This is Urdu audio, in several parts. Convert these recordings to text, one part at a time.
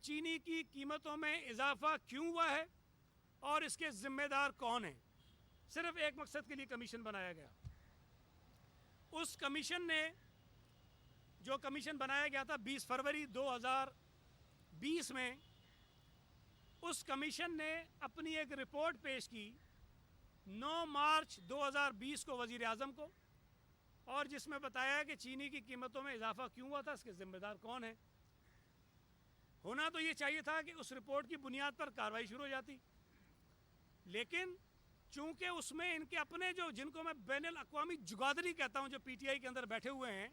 چینی کی قیمتوں میں اضافہ کیوں ہوا ہے اور اس کے ذمہ دار کون ہیں. صرف ایک مقصد کے لیے کمیشن بنایا گیا. اس کمیشن نے جو کمیشن بنایا گیا تھا 20 فروری 2020 میں، اس کمیشن نے اپنی ایک رپورٹ پیش کی 9 مارچ 2020 کو وزیر اعظم کو، اور جس میں بتایا کہ چینی کی قیمتوں میں اضافہ کیوں ہوا تھا، اس کے ذمہ دار کون ہیں. ہونا تو یہ چاہیے تھا کہ اس رپورٹ کی بنیاد پر کارروائی شروع ہو جاتی، لیکن چونکہ اس میں ان کے اپنے جن کو میں بین الاقوامی جگادری کہتا ہوں، جو پی ٹی آئی کے اندر بیٹھے ہوئے ہیں،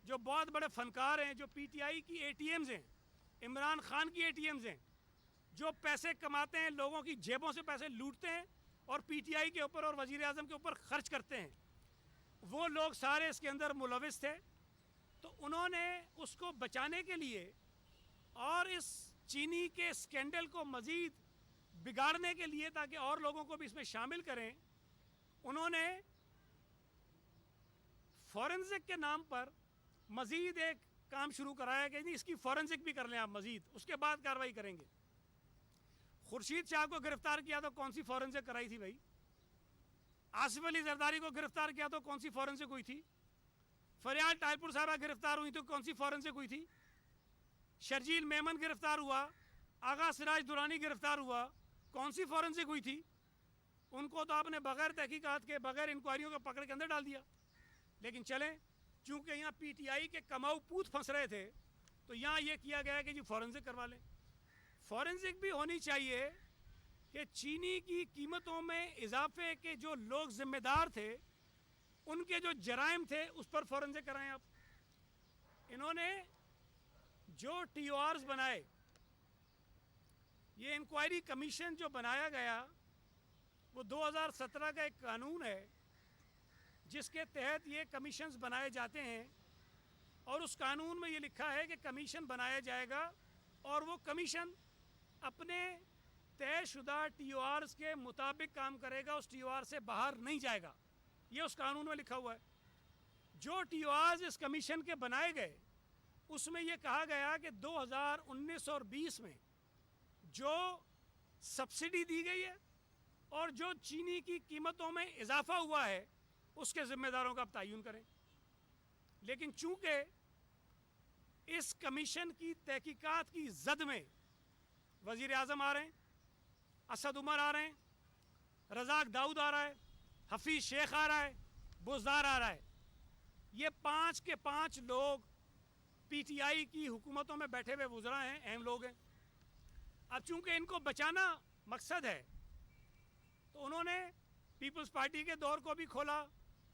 جو بہت بڑے فنکار ہیں، جو پی ٹی آئی کی اے ٹی ایمز ہیں، عمران خان کی اے ٹی ایمز ہیں، جو پیسے کماتے ہیں، لوگوں کی جیبوں سے پیسے لوٹتے ہیں اور پی ٹی آئی کے اوپر اور وزیر اعظم کے اوپر خرچ کرتے ہیں، وہ لوگ سارے اس کے اندر ملوث تھے. تو انہوں نے اس کو بچانے کے لیے اور اس چینی کے اسکینڈل کو مزید بگاڑنے کے لیے، تاکہ اور لوگوں کو بھی اس میں شامل کریں، انہوں نے فورنزک کے نام پر مزید ایک کام شروع کرایا کہ اس کی فورنزک بھی کر لیں آپ مزید، اس کے بعد کارروائی کریں گے. خورشید شاہ کو گرفتار کیا تو کون سی فورنزک کرائی تھی بھائی؟ آصف علی زرداری کو گرفتار کیا تو کون سی فورنزک ہوئی تھی؟ فریال ٹائل پور صاحبہ گرفتار ہوئی تو کون سی فورنزک ہوئی تھی؟ شرجیل میمن گرفتار ہوا، آغا سراج دورانی گرفتار ہوا، کون سی فورنزک ہوئی تھی؟ ان کو تو آپ نے بغیر تحقیقات کے، بغیر انکوائریوں کے پکڑ کے اندر ڈال دیا. لیکن چلیں، چونکہ یہاں پی ٹی آئی کے کماؤ پوت پھنس رہے تھے، تو یہاں یہ کیا گیا کہ جی فورنزک کروا لیں. فورنزک بھی ہونی چاہیے کہ چینی کی قیمتوں میں اضافے کے جو لوگ ذمہ دار تھے، ان کے جو جرائم تھے، اس پر فورنزک کرائیں آپ. انہوں نے جو ٹی او آرز بنائے، یہ انکوائری کمیشن جو بنایا گیا، وہ 2017 کا ایک قانون ہے جس کے تحت یہ کمیشنز بنائے جاتے ہیں، اور اس قانون میں یہ لکھا ہے کہ کمیشن بنایا جائے گا اور وہ کمیشن اپنے طے شدہ ٹی او آرز کے مطابق کام کرے گا، اس ٹی او آر سے باہر نہیں جائے گا. یہ اس قانون میں لکھا ہوا ہے. جو ٹی او آرز اس کمیشن کے بنائے گئے، اس میں یہ کہا گیا کہ 2019 اور 20 میں جو سبسڈی دی گئی ہے اور جو چینی کی قیمتوں میں اضافہ ہوا ہے، اس کے ذمہ داروں کا آپ تعین کریں. لیکن چونکہ اس کمیشن کی تحقیقات کی زد میں وزیر اعظم آ رہے ہیں، اسد عمر آ رہے ہیں، رزاق داؤد آ رہا ہے، حفیظ شیخ آ رہا ہے، بزدار آ رہا ہے، یہ 5 کے 5 لوگ پی ٹی آئی کی حکومتوں میں بیٹھے ہوئے وزراء ہیں، اہم لوگ ہیں. اب چونکہ ان کو بچانا مقصد ہے، تو انہوں نے پیپلز پارٹی کے دور کو بھی کھولا،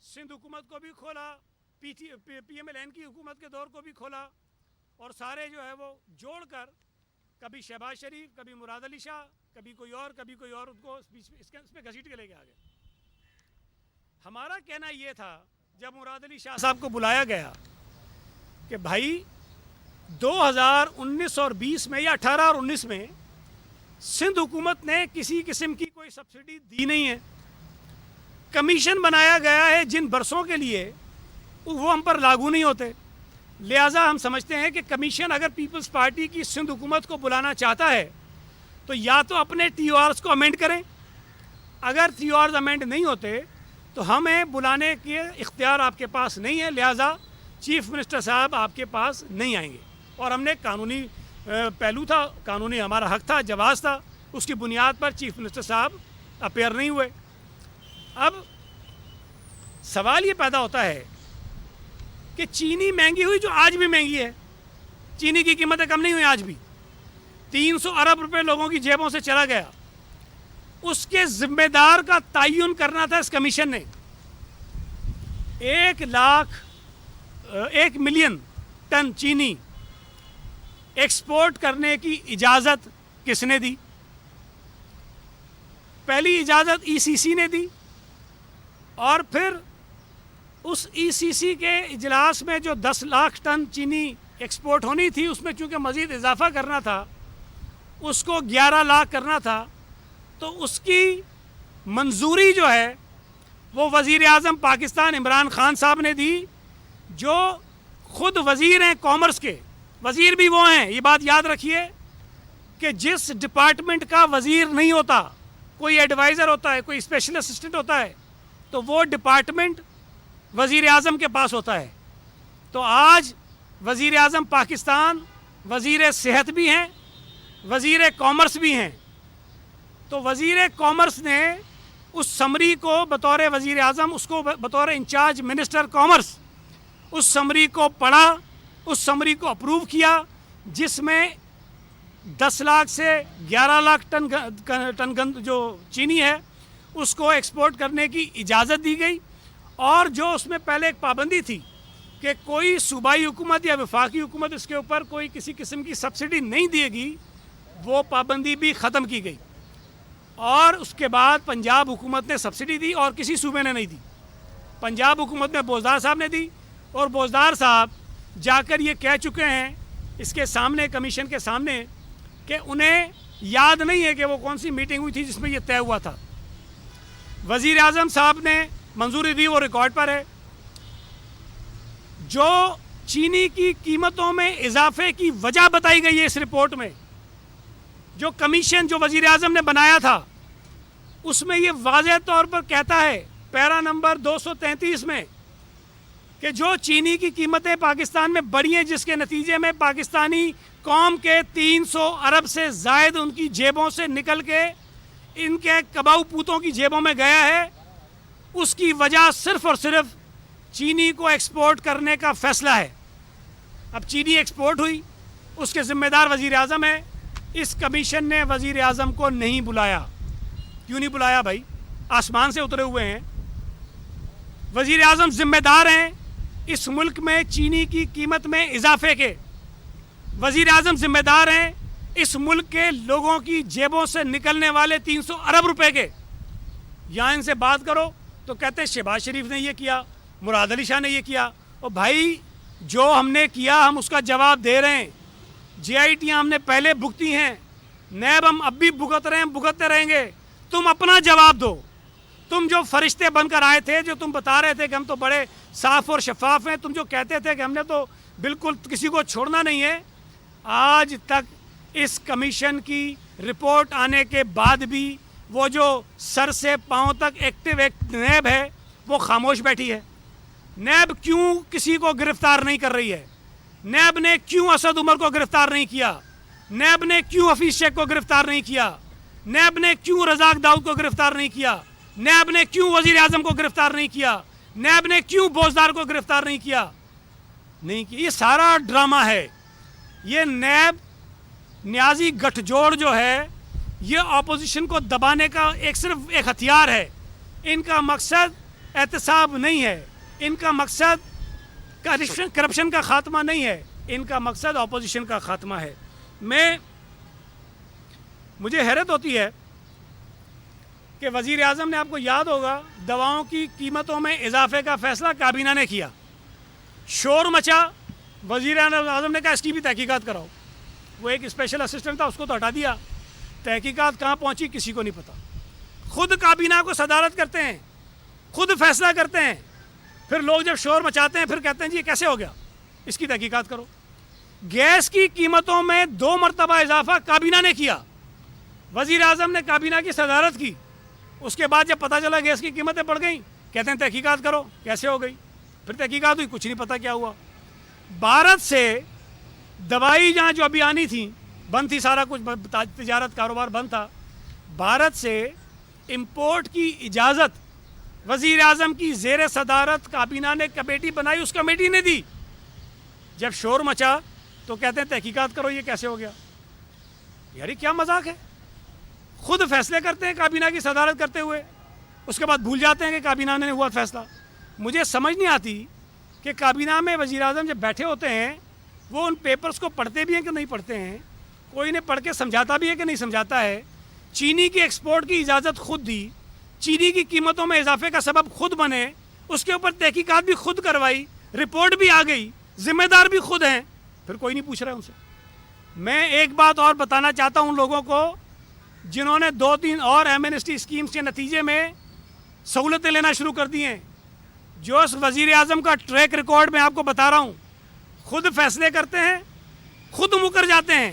سندھ حکومت کو بھی کھولا، پی ایم ایل این کی حکومت کے دور کو بھی کھولا، اور سارے جو ہے وہ جوڑ کر کبھی شہباز شریف، کبھی مراد علی شاہ، کبھی کوئی اور، کبھی کوئی اور، ان کو اس میں گھسیٹ کے لے کے آ گئے. ہمارا کہنا یہ تھا جب مراد علی شاہ صاحب کو بلایا گیا کہ بھائی 2019 اور 20 میں یا 18 اور 19 میں سندھ حکومت نے کسی قسم کی کوئی سبسڈی دی نہیں ہے، کمیشن بنایا گیا ہے جن برسوں کے لیے وہ ہم پر لاگو نہیں ہوتے، لہٰذا ہم سمجھتے ہیں کہ کمیشن اگر پیپلز پارٹی کی سندھ حکومت کو بلانا چاہتا ہے تو یا تو اپنے ٹی او آرز کو امینڈ کریں، اگر ٹی او آرز امینڈ نہیں ہوتے تو ہمیں بلانے کے اختیار آپ کے پاس نہیں ہے، لہٰذا چیف منسٹر صاحب آپ کے پاس نہیں آئیں گے. اور ہم نے قانونی پہلو تھا، قانونی ہمارا حق تھا، جواز تھا، اس کی بنیاد پر چیف منسٹر صاحب اپیئر نہیں ہوئے. اب سوال یہ پیدا ہوتا ہے کہ چینی مہنگی ہوئی، جو آج بھی مہنگی ہے، چینی کی قیمتیں کم نہیں ہوئی، آج بھی 300 ارب روپے لوگوں کی جیبوں سے چلا گیا. اس کے ذمہ دار کا تعین کرنا تھا اس کمیشن نے. 1 ملین ٹن چینی ایکسپورٹ کرنے کی اجازت کس نے دی؟ پہلی اجازت ای سی سی نے دی، اور پھر اس ای سی سی کے اجلاس میں جو 10 لاکھ ٹن چینی ایکسپورٹ ہونی تھی، اس میں چونکہ مزید اضافہ کرنا تھا، اس کو 11 لاکھ کرنا تھا، تو اس کی منظوری جو ہے وہ وزیر اعظم پاکستان عمران خان صاحب نے دی، جو خود وزیر ہیں کامرس کے، وزیر بھی وہ ہیں، یہ بات یاد رکھیے، کہ جس ڈپارٹمنٹ کا وزیر نہیں ہوتا, کوئی ایڈوائزر ہوتا ہے, کوئی اسپیشل اسسٹنٹ ہوتا ہے, تو وہ ڈپارٹمنٹ وزیر اعظم کے پاس ہوتا ہے. تو آج وزیر اعظم پاکستان وزیر صحت بھی ہیں, وزیر کامرس بھی ہیں. تو وزیر کامرس نے اس سمری کو بطور وزیر اعظم, اس کو بطور انچارج منسٹر کامرس, اس سمری کو پڑھا, اس سمری کو اپروو کیا, جس میں 10 لاکھ سے 11 لاکھ ٹن جو چینی ہے اس کو ایکسپورٹ کرنے کی اجازت دی گئی. اور جو اس میں پہلے ایک پابندی تھی کہ کوئی صوبائی حکومت یا وفاقی حکومت اس کے اوپر کوئی کسی قسم کی سبسڈی نہیں دے گی, وہ پابندی بھی ختم کی گئی. اور اس کے بعد پنجاب حکومت نے سبسڈی دی اور کسی صوبے نے نہیں دی. پنجاب حکومت میں بوزدار صاحب نے دی, اور بوزدار صاحب جا کر یہ کہہ چکے ہیں اس کے سامنے, کمیشن کے سامنے, کہ انہیں یاد نہیں ہے کہ وہ کون سی میٹنگ ہوئی تھی جس میں یہ طے ہوا تھا. وزیر اعظم صاحب نے منظوری دی, وہ ریکارڈ پر ہے. جو چینی کی قیمتوں میں اضافے کی وجہ بتائی گئی ہے اس رپورٹ میں, جو کمیشن جو وزیر اعظم نے بنایا تھا, اس میں یہ واضح طور پر کہتا ہے پیرا نمبر 233 میں کہ جو چینی کی قیمتیں پاکستان میں بڑھی ہیں, جس کے نتیجے میں پاکستانی قوم کے 300 ارب سے زائد ان کی جیبوں سے نکل کے ان کے کباؤ پوتوں کی جیبوں میں گیا ہے, اس کی وجہ صرف اور صرف چینی کو ایکسپورٹ کرنے کا فیصلہ ہے. اب چینی ایکسپورٹ ہوئی, اس کے ذمہ دار وزیر اعظم ہے. اس کمیشن نے وزیر اعظم کو نہیں بلایا. کیوں نہیں بلایا بھائی؟ آسمان سے اترے ہوئے ہیں. وزیر اعظم ذمہ دار ہیں اس ملک میں چینی کی قیمت میں اضافے کے. وزیر اعظم ذمہ دار ہیں اس ملک کے لوگوں کی جیبوں سے نکلنے والے 300 ارب روپے کے. یہاں ان سے بات کرو تو کہتے ہیں شہباز شریف نے یہ کیا, مراد علی شاہ نے یہ کیا. اور بھائی جو ہم نے کیا ہم اس کا جواب دے رہے ہیں. جے آئی ٹیاں ہم نے پہلے بھگتی ہیں, نیب ہم اب بھی بھگت رہے ہیں, بھگتتے رہیں گے. تم اپنا جواب دو. تم جو فرشتے بن کر آئے تھے, جو تم بتا رہے تھے کہ ہم تو بڑے صاف اور شفاف ہیں, تم جو کہتے تھے کہ ہم نے تو بالکل کسی کو چھوڑنا نہیں ہے, آج تک اس کمیشن کی رپورٹ آنے کے بعد بھی وہ جو سر سے پاؤں تک ایکٹیو نیب ہے وہ خاموش بیٹھی ہے. نیب کیوں کسی کو گرفتار نہیں کر رہی ہے؟ نیب نے کیوں اسد عمر کو گرفتار نہیں کیا؟ نیب نے کیوں حفیظ شیخ کو گرفتار نہیں کیا؟ نیب نے کیوں رزاق داؤد کو گرفتار نہیں کیا؟ نیب نے کیوں وزیر اعظم کو گرفتار نہیں کیا؟ نیب نے کیوں بوزدار کو گرفتار نہیں کیا؟ یہ سارا ڈرامہ ہے. یہ نیب نیازی گٹھ جوڑ جو ہے یہ اپوزیشن کو دبانے کا صرف ایک ہتھیار ہے. ان کا مقصد احتساب نہیں ہے, ان کا مقصد کرپشن کا خاتمہ نہیں ہے, ان کا مقصد اپوزیشن کا خاتمہ ہے. مجھے حیرت ہوتی ہے کہ وزیر اعظم نے, آپ کو یاد ہوگا, دواؤں کی قیمتوں میں اضافے کا فیصلہ کابینہ نے کیا. شور مچا, وزیر اعظم نے کہا اس کی بھی تحقیقات کراؤ. وہ ایک اسپیشل اسسٹنٹ تھا, اس کو تو ہٹا دیا. تحقیقات کہاں پہنچی کسی کو نہیں پتا. خود کابینہ کو صدارت کرتے ہیں, خود فیصلہ کرتے ہیں, پھر لوگ جب شور مچاتے ہیں پھر کہتے ہیں جی یہ کیسے ہو گیا, اس کی تحقیقات کرو. گیس کی قیمتوں میں 2 مرتبہ اضافہ کابینہ نے کیا. وزیر اعظم نے کابینہ کی صدارت کی. اس کے بعد جب پتہ چلا گیس کی قیمتیں بڑھ گئیں, کہتے ہیں تحقیقات کرو کیسے ہو گئی. پھر تحقیقات ہوئی, کچھ نہیں پتہ کیا ہوا. بھارت سے دوائی جہاں جو ابھی آنی تھی بند تھی, سارا کچھ تجارت کاروبار بند تھا. بھارت سے امپورٹ کی اجازت وزیر اعظم کی زیر صدارت کابینہ نے کمیٹی بنائی, اس کمیٹی نے دی. جب شور مچا تو کہتے ہیں تحقیقات کرو یہ کیسے ہو گیا. یار یہ کیا مذاق ہے؟ خود فیصلے کرتے ہیں کابینہ کی صدارت کرتے ہوئے, اس کے بعد بھول جاتے ہیں کہ کابینہ نے ہوا فیصلہ. مجھے سمجھ نہیں آتی کہ کابینہ میں وزیر اعظم جب بیٹھے ہوتے ہیں وہ ان پیپرز کو پڑھتے بھی ہیں کہ نہیں پڑھتے ہیں, کوئی نے پڑھ کے سمجھاتا بھی ہے کہ نہیں سمجھاتا ہے. چینی کی ایکسپورٹ کی اجازت خود دی, چینی کی قیمتوں میں اضافے کا سبب خود بنے, اس کے اوپر تحقیقات بھی خود کروائی, رپورٹ بھی آ گئی, ذمہ دار بھی خود ہیں, پھر کوئی نہیں پوچھ رہا ہے ان سے. میں ایک بات اور بتانا چاہتا ہوں ان لوگوں کو جنہوں نے 2-3 اور ایمنسٹی اسکیمز کے نتیجے میں سہولتیں لینا شروع کر دی ہیں. جو اس وزیر اعظم کا ٹریک ریکارڈ میں آپ کو بتا رہا ہوں, خود فیصلے کرتے ہیں, خود مکر جاتے ہیں,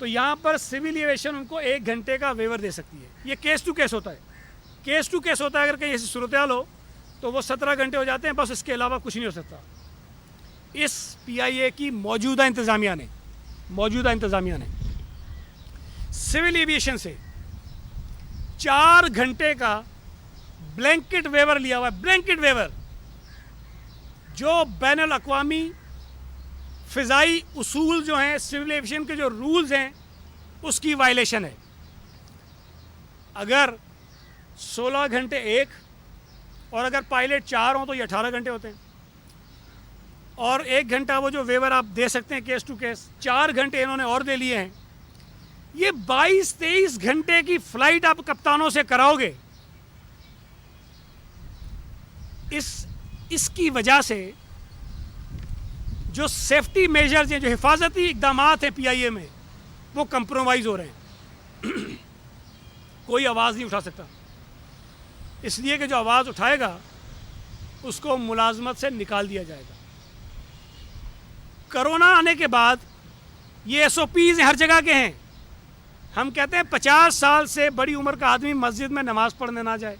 تو یہاں پر سول ایویشن ان کو 1 گھنٹے کا ویور دے سکتی ہے. یہ کیس ٹو کیس ہوتا ہے. کیس ٹو کیس ہوتا ہے. اگر کہیں ایسی صورتحال ہو تو وہ 17 گھنٹے ہو جاتے ہیں, بس اس کے علاوہ کچھ نہیں ہو سکتا. اس پی آئی اے کی موجودہ انتظامیہ نے سول ایویشن سے 4 گھنٹے کا بلینکٹ ویور لیا ہوا ہے. بلینکٹ ویور جو بین الاقوامی فضائی اصول جو ہیں, سول ایویشن کے جو رولز ہیں, اس کی وائلیشن ہے. اگر 16 گھنٹے ایک اور اگر پائلٹ 4 ہوں تو یہ 18 گھنٹے ہوتے ہیں. اور 1 گھنٹہ وہ جو ویور آپ دے سکتے ہیں کیس ٹو کیس, 4 گھنٹے انہوں نے اور دے لیے ہیں. یہ 22-23 گھنٹے کی فلائٹ آپ کپتانوں سے کراؤ گے. اس کی وجہ سے جو سیفٹی میجرز ہیں, جو حفاظتی اقدامات ہیں پی آئی اے میں, وہ کمپرومائز ہو رہے ہیں. کوئی آواز نہیں اٹھا سکتا, اس لیے کہ جو آواز اٹھائے گا اس کو ملازمت سے نکال دیا جائے گا. کرونا آنے کے بعد یہ ایس او پیز ہر جگہ کے ہیں. ہم کہتے ہیں 50 سال سے بڑی عمر کا آدمی مسجد میں نماز پڑھنے نہ جائے.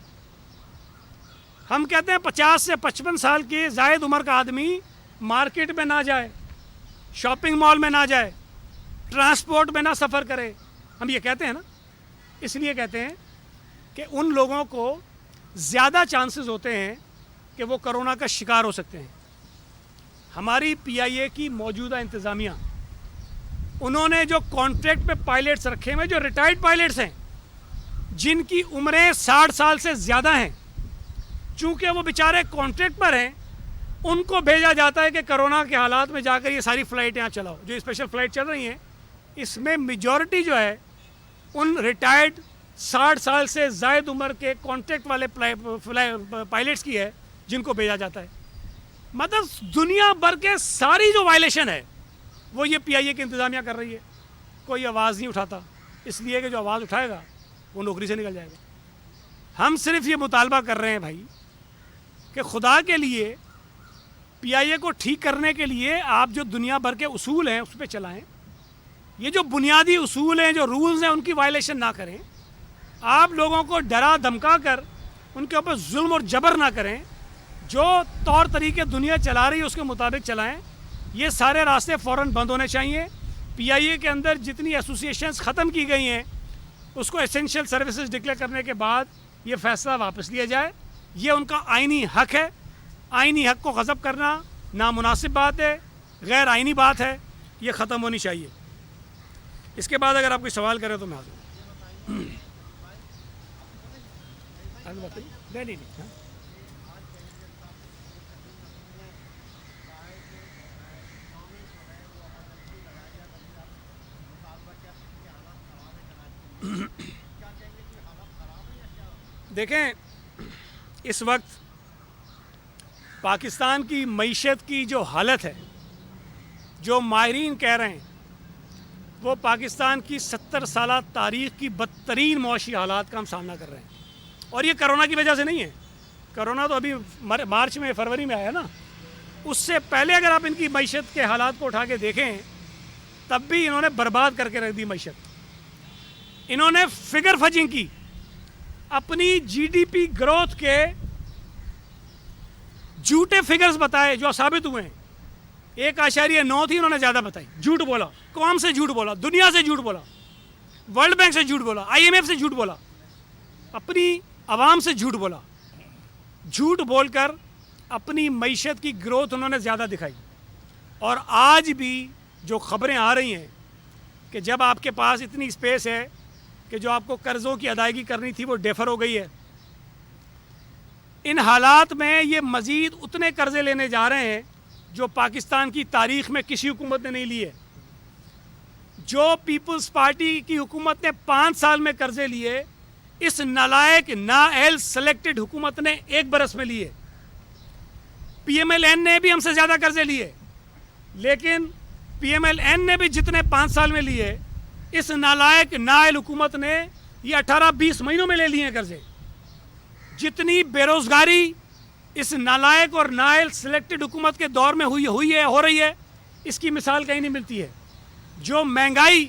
ہم کہتے ہیں 50 سے 55 سال کی زائد عمر کا آدمی مارکیٹ میں نہ جائے, شاپنگ مال میں نہ جائے, ٹرانسپورٹ میں نہ سفر کرے. ہم یہ کہتے ہیں نا, اس لیے کہتے ہیں کہ ان لوگوں کو زیادہ چانسز ہوتے ہیں کہ وہ کرونا کا شکار ہو سکتے ہیں. ہماری پی آئی اے کی موجودہ انتظامیہ, انہوں نے جو کانٹریکٹ پہ پائلٹس رکھے ہوئے, جو ریٹائرڈ پائلٹس ہیں جن کی عمریں 60 سال سے زیادہ ہیں, چونکہ وہ بیچارے کانٹریکٹ پر ہیں, ان کو بھیجا جاتا ہے کہ کرونا کے حالات میں جا کر یہ ساری فلائٹ یہاں چلاؤ. جو اسپیشل فلائٹ چل رہی ہیں اس میں میجورٹی جو ہے ان ریٹائرڈ 60 سال سے زائد عمر کے کانٹریکٹ والے پائلٹس کی ہے جن کو بھیجا جاتا ہے. مطلب دنیا بھر کے ساری جو وائلیشن ہے وہ یہ پی آئی اے کی انتظامیہ کر رہی ہے. کوئی آواز نہیں اٹھاتا, اس لیے کہ جو آواز اٹھائے گا وہ نوکری سے نکل جائے گا. ہم صرف یہ مطالبہ کر رہے ہیں بھائی کہ خدا کے لیے پی آئی اے کو ٹھیک کرنے کے لیے آپ جو دنیا بھر کے اصول ہیں اس پہ چلائیں. یہ جو بنیادی اصول ہیں, جو رولز ہیں, ان کی وائلیشن نہ کریں. آپ لوگوں کو ڈرا دھمکا کر ان کے اوپر ظلم اور جبر نہ کریں. جو طور طریقے دنیا چلا رہی ہے اس کے مطابق چلائیں. یہ سارے راستے فوراً بند ہونے چاہیے. پی آئی اے کے اندر جتنی ایسوسیشنز ختم کی گئی ہیں اس کو ایسینشیل سروسز ڈکلیئر کرنے کے بعد یہ فیصلہ واپس لیا جائے. یہ ان کا آئینی حق ہے. آئینی حق کو غصب کرنا نامناسب بات ہے, غیر آئینی بات ہے, یہ ختم ہونی چاہیے. اس کے بعد اگر آپ کوئی سوال کریں تو میں حاضر ہوں. دیکھیں, اس وقت پاکستان کی معیشت کی جو حالت ہے, جو ماہرین کہہ رہے ہیں, وہ پاکستان کی 70 سالہ تاریخ کی بدترین معاشی حالات کا ہم سامنا کر رہے ہیں. اور یہ کرونا کی وجہ سے نہیں ہے. کرونا تو ابھی مارچ میں, فروری میں آیا نا. اس سے پہلے اگر آپ ان کی معیشت کے حالات کو اٹھا کے دیکھیں تب بھی انہوں نے برباد کر کے رکھ دی معیشت. انہوں نے فگر فجنگ کی. اپنی جی ڈی پی گروتھ کے جھوٹے فگرز بتائے جو ثابت ہوئے ہیں. 1.9 تھی, انہوں نے زیادہ بتائی. جھوٹ بولا, قوم سے جھوٹ بولا, دنیا سے جھوٹ بولا, ورلڈ بینک سے جھوٹ بولا, آئی ایم ایف سے جھوٹ بولا, اپنی عوام سے جھوٹ بولا. جھوٹ بول کر اپنی معیشت کی گروتھ انہوں نے زیادہ دکھائی. اور آج بھی جو خبریں آ رہی ہیں کہ جب آپ کے پاس اتنی اسپیس ہے کہ جو آپ کو قرضوں کی ادائیگی کرنی تھی وہ ڈیفر ہو گئی ہے, ان حالات میں یہ مزید اتنے قرضے لینے جا رہے ہیں جو پاکستان کی تاریخ میں کسی حکومت نے نہیں لیے. جو پیپلز پارٹی کی حکومت نے 5 سال میں قرضے لیے, اس نالائق نااہل سلیکٹڈ حکومت نے 1 برس میں لیے. پی ایم ایل این نے بھی ہم سے زیادہ قرضے لیے, لیکن پی ایم ایل این نے بھی جتنے 5 سال میں لیے, اس نالائق نااہل حکومت نے یہ 18-20 مہینوں میں لے لیے ہیں قرضے. جتنی بے روزگاری اس نالائق اور نااہل سلیکٹڈ حکومت کے دور میں ہوئی ہے, ہو رہی ہے, اس کی مثال کہیں نہیں ملتی ہے. جو مہنگائی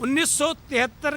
1973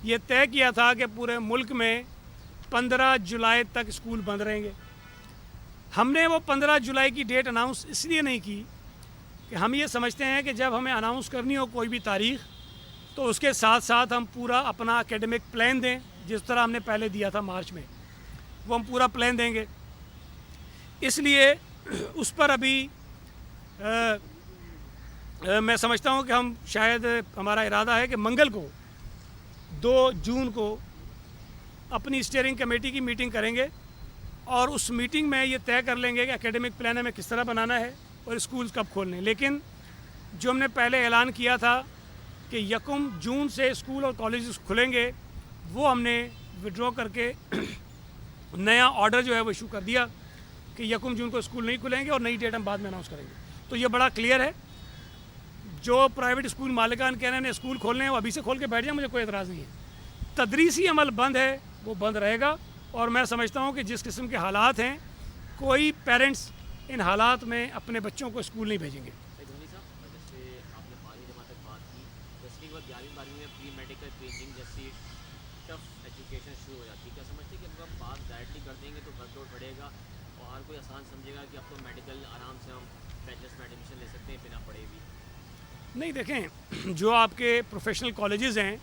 یہ طے کیا تھا کہ پورے ملک میں 15 جولائی تک اسکول بند رہیں گے. ہم نے وہ 15 جولائی کی ڈیٹ اناؤنس اس لیے نہیں کی کہ ہم یہ سمجھتے ہیں کہ جب ہمیں اناؤنس کرنی ہو کوئی بھی تاریخ تو اس کے ساتھ ساتھ ہم پورا اپنا اکیڈمک پلان دیں. جس طرح ہم نے پہلے دیا تھا مارچ میں, وہ ہم پورا پلان دیں گے. اس لیے اس پر ابھی میں سمجھتا ہوں کہ ہم شاید ہمارا ارادہ ہے کہ منگل کو 2 جون کو اپنی اسٹیئرنگ کمیٹی کی میٹنگ کریں گے اور اس میٹنگ میں یہ طے کر لیں گے کہ اکیڈمک پلان ہمیں کس طرح بنانا ہے اور اسکولز کب کھولنے ہیں. لیکن جو ہم نے پہلے اعلان کیا تھا کہ 1 جون سے اسکول اور کالجز کھلیں گے, وہ ہم نے وڈرا کر کے نیا آرڈر جو ہے وہ ایشو کر دیا کہ 1 جون کو اسکول نہیں کھلیں گے اور نئی ڈیٹ ہم بعد میں اناؤنس کریں گے. تو یہ بڑا کلیئر ہے. جو پرائیویٹ اسکول مالکان کہہ رہے ہیں اسکول کھولنے ہیں وہ ابھی سے کھول کے بیٹھ جائیں, مجھے کوئی اعتراض نہیں ہے. تدریسی عمل بند ہے وہ بند رہے گا, اور میں سمجھتا ہوں کہ جس قسم کے حالات ہیں کوئی پیرنٹس ان حالات میں اپنے بچوں کو اسکول نہیں بھیجیں گے. دھونی صاحب, جیسے آپ نے 12ویں جماعت تک بات کی, 10ویں کے بعد 11ویں 12ویں میں پری میڈیکل ٹریننگ جیسی ٹف ایجوکیشن شروع ہو جاتی ہے. کیا سمجھتے ہیں کہ اگر بات ڈائریکٹلی کر دیں گے تو ورک لوڈ بڑھے گا اور ہر کوئی آسان سمجھے گا کہ اب تو میڈیکل آرام سے ہم بیچلرس میں ایڈمیشن لے سکتے ہیں بنا پڑھے بھی؟ نہیں, دیکھیں جو آپ کے پروفیشنل کالجز ہیں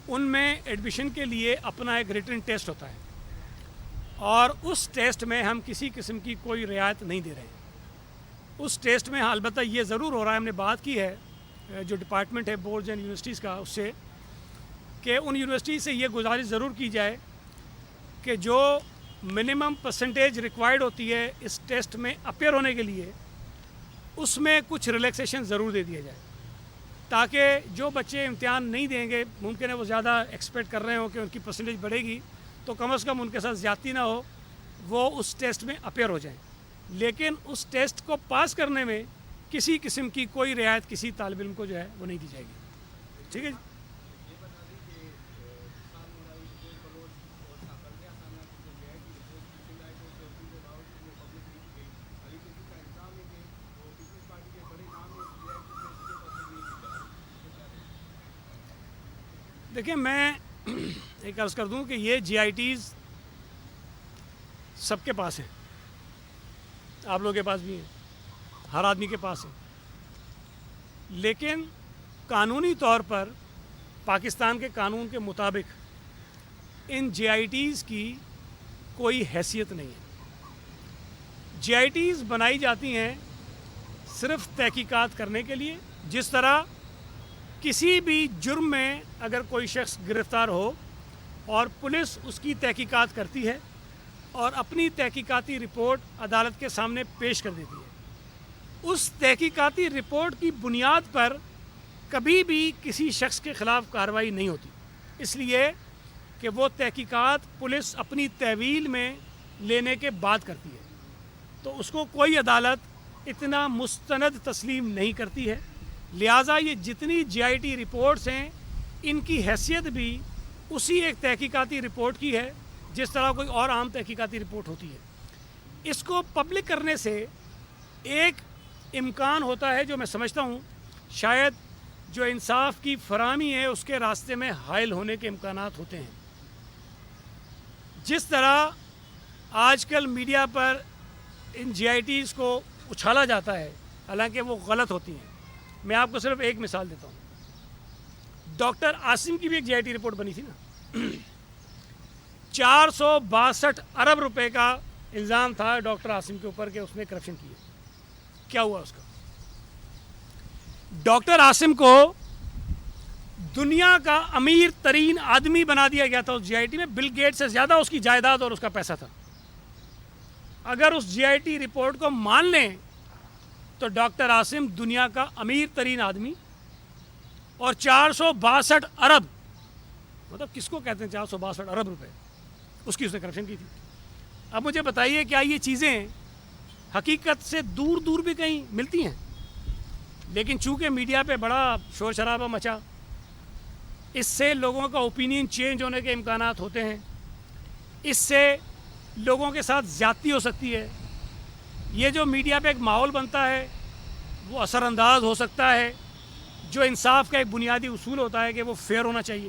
ان میں ایڈمیشن کے لیے اپنا ایک ریٹن ٹیسٹ ہوتا ہے, اور اس ٹیسٹ میں ہم کسی قسم کی کوئی رعایت نہیں دے رہے ہیں. اس ٹیسٹ میں البتہ یہ ضرور ہو رہا ہے, ہم نے بات کی ہے جو ڈپارٹمنٹ ہے بورڈز اینڈ یونیورسٹیز کا, اس سے کہ ان یونیورسٹی سے یہ گزارش ضرور کی جائے کہ جو منیمم پرسنٹیج ریکوائرڈ ہوتی ہے اس ٹیسٹ میں اپیئر ہونے کے لیے, اس میں کچھ ریلیکسیشن ضرور دے دیا جائے, تاکہ جو بچے امتحان نہیں دیں گے, ممکن ہے وہ زیادہ ایکسپیکٹ کر رہے ہوں کہ ان کی پرسنٹیج بڑھے گی, تو کم از کم ان کے ساتھ زیادتی نہ ہو, وہ اس ٹیسٹ میں اپیئر ہو جائیں. لیکن اس ٹیسٹ کو پاس کرنے میں کسی قسم کی کوئی رعایت کسی طالب علم کو جو ہے وہ نہیں دی جائے گی. ٹھیک ہے جی. دیکھیں, میں ایک عرض کر دوں کہ یہ جی آئی ٹیز سب کے پاس ہیں, آپ لوگوں کے پاس بھی ہیں, ہر آدمی کے پاس ہیں, لیکن قانونی طور پر پاکستان کے قانون کے مطابق ان جی آئی ٹیز کی کوئی حیثیت نہیں ہے. جی آئی ٹیز بنائی جاتی ہیں صرف تحقیقات کرنے کے لیے. جس طرح کسی بھی جرم میں اگر کوئی شخص گرفتار ہو اور پولیس اس کی تحقیقات کرتی ہے اور اپنی تحقیقاتی رپورٹ عدالت کے سامنے پیش کر دیتی ہے, اس تحقیقاتی رپورٹ کی بنیاد پر کبھی بھی کسی شخص کے خلاف کارروائی نہیں ہوتی, اس لیے کہ وہ تحقیقات پولیس اپنی تحویل میں لینے کے بعد کرتی ہے, تو اس کو کوئی عدالت اتنا مستند تسلیم نہیں کرتی ہے. لہٰذا یہ جتنی جی آئی ٹی رپورٹس ہیں ان کی حیثیت بھی اسی ایک تحقیقاتی رپورٹ کی ہے جس طرح کوئی اور عام تحقیقاتی رپورٹ ہوتی ہے. اس کو پبلک کرنے سے ایک امکان ہوتا ہے جو میں سمجھتا ہوں شاید جو انصاف کی فراہمی ہے اس کے راستے میں حائل ہونے کے امکانات ہوتے ہیں. جس طرح آج کل میڈیا پر ان جی آئی ٹیز کو اچھالا جاتا ہے حالانکہ وہ غلط ہوتی ہیں. میں آپ کو صرف ایک مثال دیتا ہوں. ڈاکٹر عاصم کی بھی ایک جی آئی ٹی رپورٹ بنی تھی نا, 462 ارب روپے کا الزام تھا ڈاکٹر عاصم کے اوپر کہ اس نے کرپشن کی ہے. کیا ہوا اس کا؟ ڈاکٹر عاصم کو دنیا کا امیر ترین آدمی بنا دیا گیا تھا اس جی آئی ٹی میں. بل گیٹ سے زیادہ اس کی جائیداد اور اس کا پیسہ تھا. اگر اس جی آئی ٹی رپورٹ کو مان لیں تو ڈاکٹر عاصم دنیا کا امیر ترین آدمی, اور 462 ارب, مطلب کس کو کہتے ہیں 462 ارب روپے, اس کی اس نے کرپشن کی تھی. اب مجھے بتائیے کیا یہ چیزیں حقیقت سے دور دور بھی کہیں ملتی ہیں؟ لیکن چونکہ میڈیا پہ بڑا شور شرابہ مچا, اس سے لوگوں کا اوپینین چینج ہونے کے امکانات ہوتے ہیں, اس سے لوگوں کے ساتھ زیادتی ہو سکتی ہے. یہ جو میڈیا پہ ایک ماحول بنتا ہے وہ اثر انداز ہو سکتا ہے. جو انصاف کا ایک بنیادی اصول ہوتا ہے کہ وہ فیئر ہونا چاہیے,